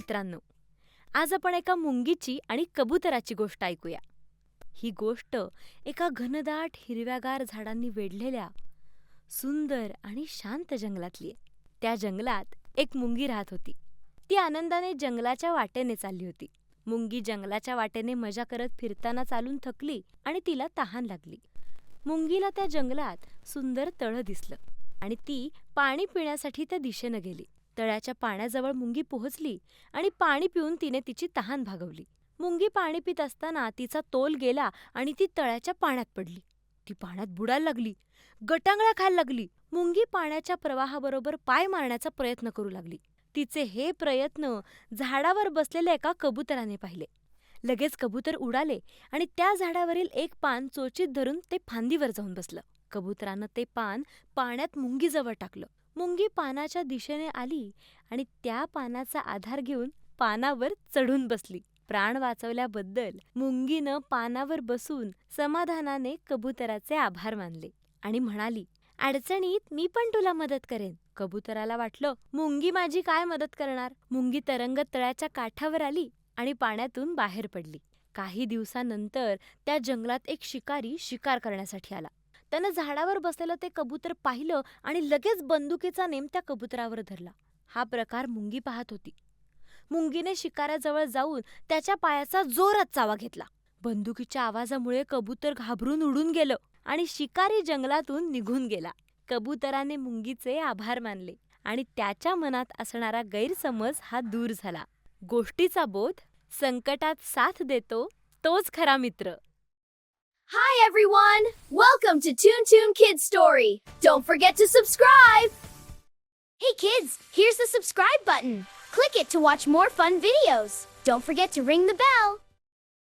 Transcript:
मित्रांनो, आज आपण एका मुंगीची आणि कबुतराची गोष्ट ऐकूया. ही गोष्ट एका घनदाट हिरव्यागार झाडांनी वेढलेल्या सुंदर आणि शांत जंगलातली आहे. त्या जंगलात एक मुंगी राहत होती. ती आनंदाने जंगलाच्या वाटेने चालली होती. मुंगी जंगलाच्या वाटेने मजा करत फिरताना चालून थकली आणि तिला तहान लागली. मुंगीला त्या जंगलात सुंदर तळं दिसलं आणि ती पाणी पिण्यासाठी त्या दिशेनं गेली. तळ्याच्या पाण्याजवळ मुंगी पोहोचली आणि पाणी पिऊन तिने तिची तहान भागवली. मुंगी पाणी पित असताना तिचा तोल गेला आणि ती तळ्याच्या पाण्यात पडली. ती पाण्यात बुडायला लागली, गटांगळ्या खायला लागली. मुंगी पाण्याच्या प्रवाहाबरोबर पाय मारण्याचा प्रयत्न करू लागली. तिचे हे प्रयत्न झाडावर बसलेल्या एका कबुतराने पाहिले. लगेच कबूतर उडाले आणि त्या झाडावरील एक पान चोचीत धरून ते फांदीवर जाऊन बसलं. कबुतरानं ते पान पाण्यात मुंगीजवळ टाकलं. मुंगी पानाच्या दिशेने आली आणि त्या पानाचा आधार घेऊन पानावर चढून बसली. प्राण वाचवल्याबद्दल मुंगीनं पानावर बसून समाधानाने कबुतराचे आभार मानले आणि म्हणाली, अडचणीत मी पण तुला मदत करेन. कबुतराला वाटलं, मुंगी माझी काय मदत करणार. मुंगी तरंगत तळ्याच्या काठावर आली आणि पाण्यातून बाहेर पडली. काही दिवसानंतर त्या जंगलात एक शिकारी शिकार करण्यासाठी आला. त्यानं झाडावर बसलेलं ते कबूतर पाहिलं आणि लगेच बंदुकीचा नेम त्या कबुतरावर धरला. हा प्रकार मुंगी पाहत होती. मुंगीने शिकाऱ्याजवळ जाऊन त्याच्या पायाचा जोरात चावा घेतला. बंदुकीच्या आवाजामुळे कबूतर घाबरून उडून गेलं आणि शिकारी जंगलातून निघून गेला. कबुतराने मुंगीचे आभार मानले आणि त्याच्या मनात असणारा गैरसमज हा दूर झाला. गोष्टीचा बोध, संकटात साथ देतो तोच खरा मित्र. Hi everyone! Welcome to Toon Toon Kids Story. Don't forget to subscribe! Hey kids, here's the subscribe button. Click it to watch more fun videos. Don't forget to ring the bell.